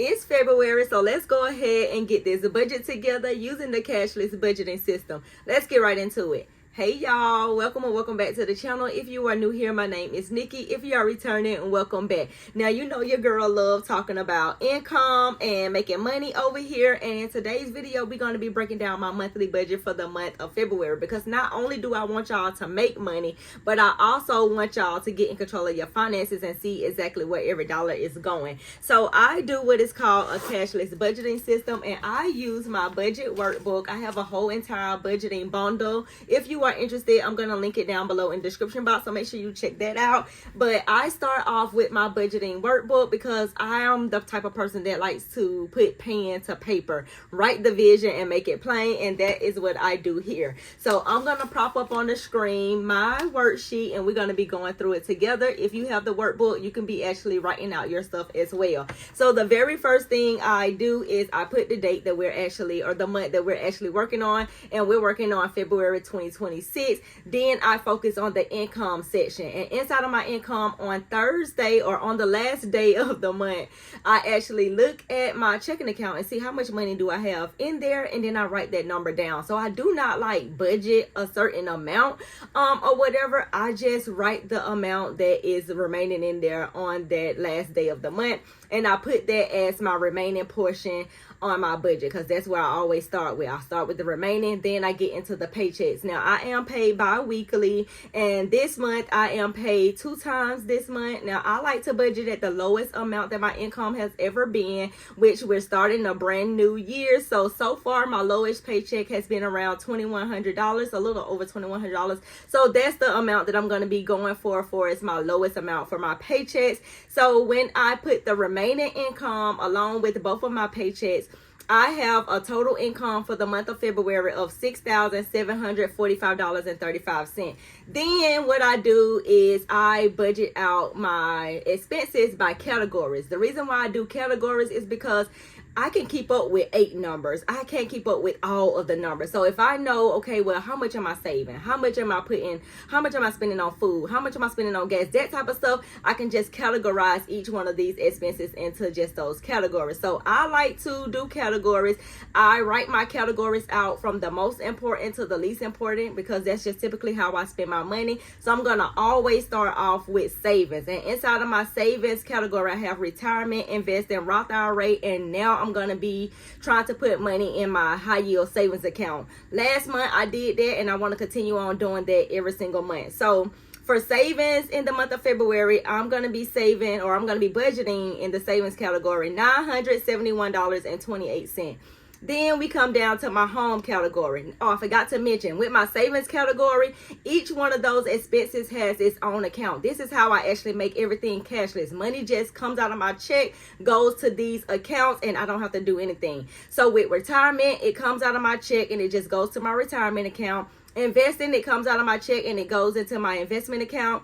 It's February, so let's go ahead and get this budget together using the cashless budgeting system. Let's get right into it. Hey y'all, welcome back to the channel. If you are new here, my name is Nikki. If you are returning, welcome back. Now you know your girl love talking about income and making money over here, and in today's video we're going to be breaking down my monthly budget for the month of February, because not only do I want y'all to make money, but I also want y'all to get in control of your finances and see exactly where every dollar is going. So I do what is called a cashless budgeting system, and I use my budget workbook. I have a whole entire budgeting bundle. If you are interested, I'm going to link it down below in the description box, so make sure you check that out. But I start off with my budgeting workbook because I am the type of person that likes to put pen to paper, write the vision and make it plain, and that is what I do here. So I'm going to prop up on the screen my worksheet and we're going to be going through it together. If you have the workbook, you can be actually writing out your stuff as well. So the very first thing I do is I put the date that we're actually, or the month that we're actually working on, and we're working on February 2026. Then I focus on the income section, and inside of my income on Thursday, or on the last day of the month, I actually look at my checking account and see how much money do I have in there, and then I write that number down. So I do not like budget a certain amount or whatever. I just write the amount that is remaining in there on that last day of the month, and I put that as my remaining portion on my budget, because that's where I always start with. I start with the remaining, then I get into the paychecks. Now I am paid bi-weekly, and this month I am paid 2 times this month. Now I like to budget at the lowest amount that my income has ever been, which we're starting a brand new year. So far my lowest paycheck has been around $2,100, a little over $2,100. So that's the amount that I'm going to be going for is my lowest amount for my paychecks. So when I put the remaining income along with both of my paychecks, I have a total income for the month of February of $6,745.35. Then what I do is I budget out my expenses by categories. The reason why I do categories is because I can keep up with 8 numbers. I can't keep up with all of the numbers. So if I know, okay, well, how much am I saving? How much am I putting? How much am I spending on food? How much am I spending on gas? That type of stuff, I can just categorize each one of these expenses into just those categories. So I like to do categories. I write my categories out from the most important to the least important, because that's just typically how I spend my money. So I'm going to always start off with savings. And inside of my savings category, I have retirement, invest in Roth IRA, and now I'm going to be trying to put money in my high yield savings account. Last month I did that, and I want to continue on doing that every single month. So for savings in the month of February, I'm going to be saving, or I'm going to be budgeting in the savings category, $971.28. Then we come down to my home category. Oh, I forgot to mention, with my savings category, each one of those expenses has its own account. This is how I actually make everything cashless. Money just comes out of my check, goes to these accounts, and I don't have to do anything. So with retirement, it comes out of my check and it just goes to my retirement account. Investing, it comes out of my check and it goes into my investment account.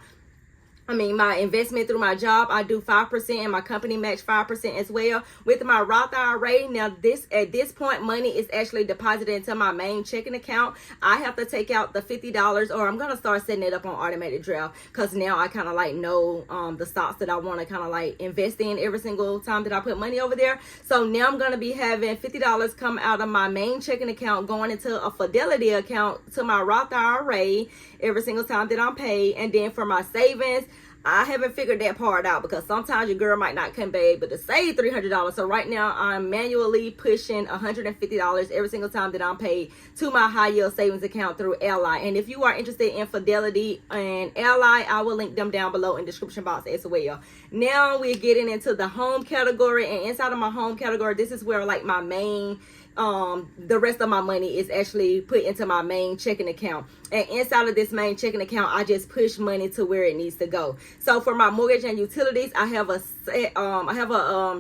My investment through my job, I do 5%, and my company match 5% as well. With my Roth IRA, now at this point, money is actually deposited into my main checking account. I have to take out the $50, or I'm going to start setting it up on automated draft, because now I kind of like know the stocks that I want to kind of like invest in every single time that I put money over there. So now I'm going to be having $50 come out of my main checking account, going into a Fidelity account to my Roth IRA every single time that I'm paid. And then for my savings, I haven't figured that part out, because sometimes your girl might not come be able to save $300. So right now I'm manually pushing $150 every single time that I'm paid to my high yield savings account through Ally. And if you are interested in Fidelity and Ally, I will link them down below in the description box as well. Now we're getting into the home category, and inside of my home category, this is where like my main the rest of my money is actually put into my main checking account. And inside of this main checking account, I just push money to where it needs to go. So for my mortgage and utilities, I have a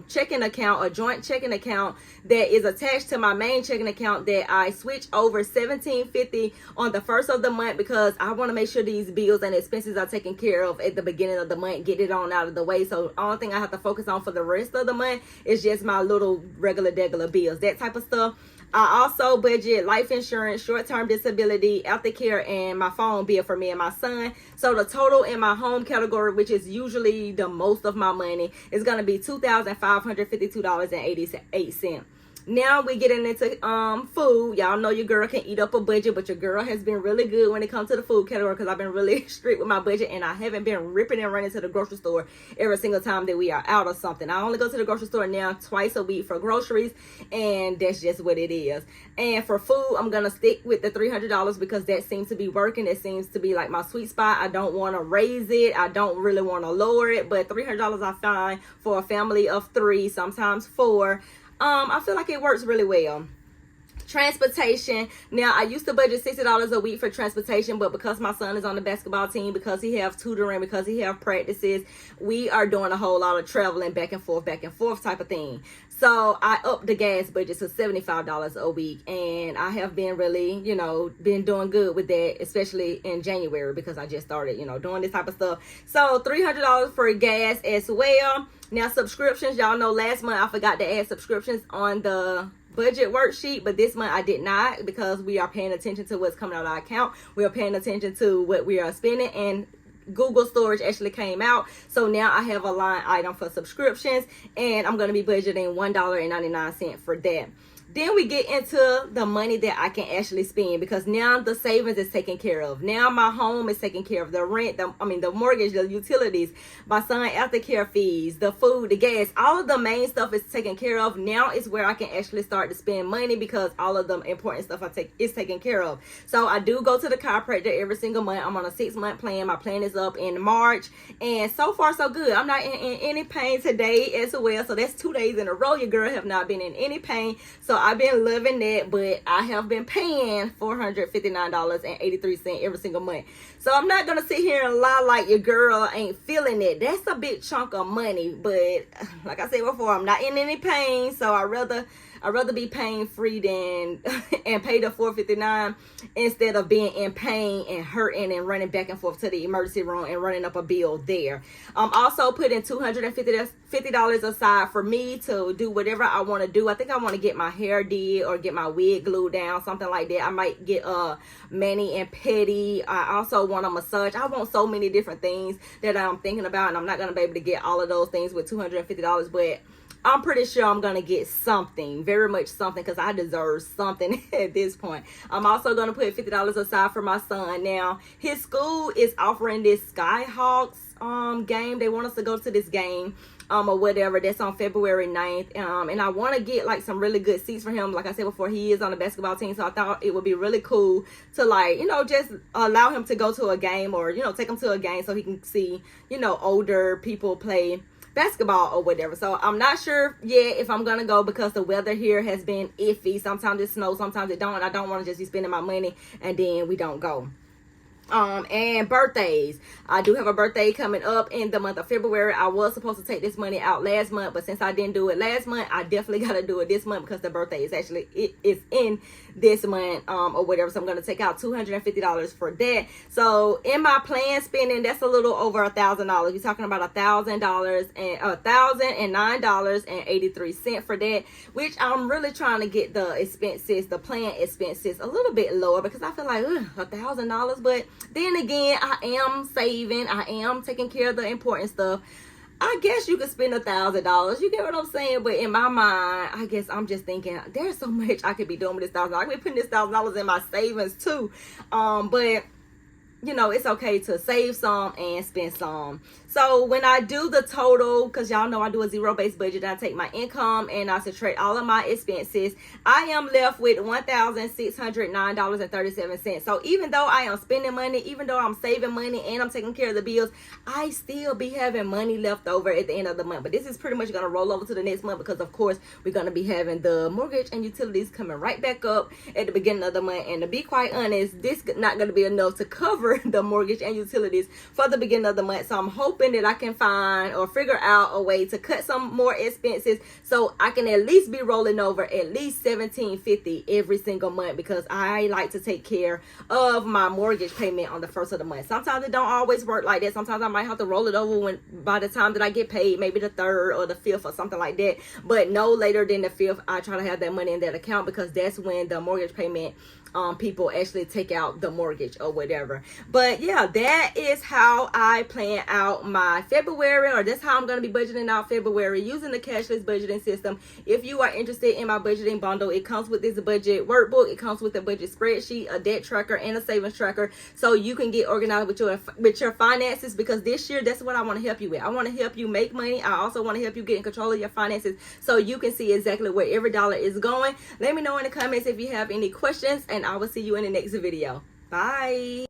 checking account, a joint checking account that is attached to my main checking account that I switch over $17.50 on the first of the month, because I want to make sure these bills and expenses are taken care of at the beginning of the month, get it on out of the way. So the only thing I have to focus on for the rest of the month is just my little regular bills, that type of stuff. I also budget life insurance, short-term disability, aftercare, and my phone bill for me and my son. So the total in my home category, which is usually the most of my money, is going to be $2,552.88. Now we getting into food. Y'all know your girl can eat up a budget, but your girl has been really good when it comes to the food category because I've been really strict with my budget, and I haven't been ripping and running to the grocery store every single time that we are out or something. I only go to the grocery store now twice a week for groceries, and that's just what it is. And for food, I'm gonna stick with the $300 because that seems to be working. It seems to be like my sweet spot. I don't want to raise it. I don't really want to lower it, but $300 I find for a family of 3, sometimes 4. I feel like it works really well. Transportation. Now, I used to budget $60 a week for transportation, but because my son is on the basketball team, because he have tutoring, because he have practices, we are doing a whole lot of traveling back and forth type of thing. So I upped the gas budget to $75 a week, and I have been really, been doing good with that, especially in January because I just started, doing this type of stuff. So $300 for gas as well. Now, subscriptions, y'all know last month I forgot to add subscriptions on the budget worksheet, but this month I did not because we are paying attention to what's coming out of our account. We are paying attention to what we are spending, and Google storage actually came out, so now I have a line item for subscriptions, and I'm going to be budgeting $1.99 for that. Then we get into the money that I can actually spend because now the savings is taken care of. Now my home is taken care of. The rent, the mortgage, the utilities, my son aftercare fees, the food, the gas, all of the main stuff is taken care of. Now is where I can actually start to spend money because all of the important stuff is taken care of. So I do go to the chiropractor every single month. I'm on a 6-month plan. My plan is up in March, and so far so good. I'm not in any pain today as well. So that's 2 days in a row. Your girl have not been in any pain. So I've been loving that, but I have been paying $459.83 every single month. So I'm not gonna sit here and lie like your girl ain't feeling it. That's a big chunk of money, but like I said before, I'm not in any pain, so I'd rather be pain free than and pay the $459 instead of being in pain and hurting and running back and forth to the emergency room and running up a bill there. Also putting $250 aside for me to do whatever I want to do. I think I want to get my hair did or get my wig glued down, something like that. I might get a mani and pedi. I also want a massage. I want so many different things that I'm thinking about, and I'm not going to be able to get all of those things with $250, but I'm pretty sure I'm going to get something, very much something, because I deserve something at this point. I'm also going to put $50 aside for my son. Now, his school is offering this Skyhawks game. They want us to go to this game or whatever. That's on February 9th. And I want to get like some really good seats for him. Like I said before, he is on the basketball team. So I thought it would be really cool to just allow him to go to a game or, take him to a game so he can see, older people play basketball or whatever. So I'm not sure yet if I'm gonna go because the weather here has been iffy. Sometimes it snows, sometimes it don't, and I don't want to just be spending my money and then we don't go. And birthdays. I do have a birthday coming up in the month of February. I was supposed to take this money out last month, but since I didn't do it last month, I definitely got to do it this month because the birthday is actually it's in this month or whatever. So I'm going to take out $250 for that. So in my plan spending, that's a little over $1,000. You're talking about $1,000 and $1,009.83 for that, which I'm really trying to get the plan expenses a little bit lower because I feel like $1,000, but then again, I am saving. I am taking care of the important stuff. I guess you could spend $1,000. You get what I'm saying? But in my mind, I guess I'm just thinking there's so much I could be doing with this $1,000. I could be putting this $1,000 in my savings too. But it's okay to save some and spend some. So when I do the total, because y'all know I do a zero-based budget, I take my income and I subtract all of my expenses, I am left with $1,609.37. So even though I am spending money, even though I'm saving money and I'm taking care of the bills, I still be having money left over at the end of the month. But this is pretty much going to roll over to the next month because, of course, we're going to be having the mortgage and utilities coming right back up at the beginning of the month. And to be quite honest, this is not going to be enough to cover the mortgage and utilities for the beginning of the month. So I'm hoping hoping that I can find or figure out a way to cut some more expenses so I can at least be rolling over at least $17.50 every single month, because I like to take care of my mortgage payment on the first of the month. Sometimes it don't always work like that. Sometimes I might have to roll it over by the time that I get paid, maybe the 3rd or the 5th or something like that. But no later than the 5th, I try to have that money in that account, because that's when the mortgage payment people actually take out the mortgage or whatever. But yeah, that is how I plan out my February, or that's how I'm going to be budgeting out February using the cashless budgeting system. If you are interested in my budgeting bundle, it comes with this budget workbook, it comes with a budget spreadsheet, a debt tracker, and a savings tracker, so you can get organized with your finances, because this year that's what I want to help you with. I want to help you make money. I also want to help you get in control of your finances so you can see exactly where every dollar is going. Let me know in the comments if you have any questions, and I will see you in the next video. Bye.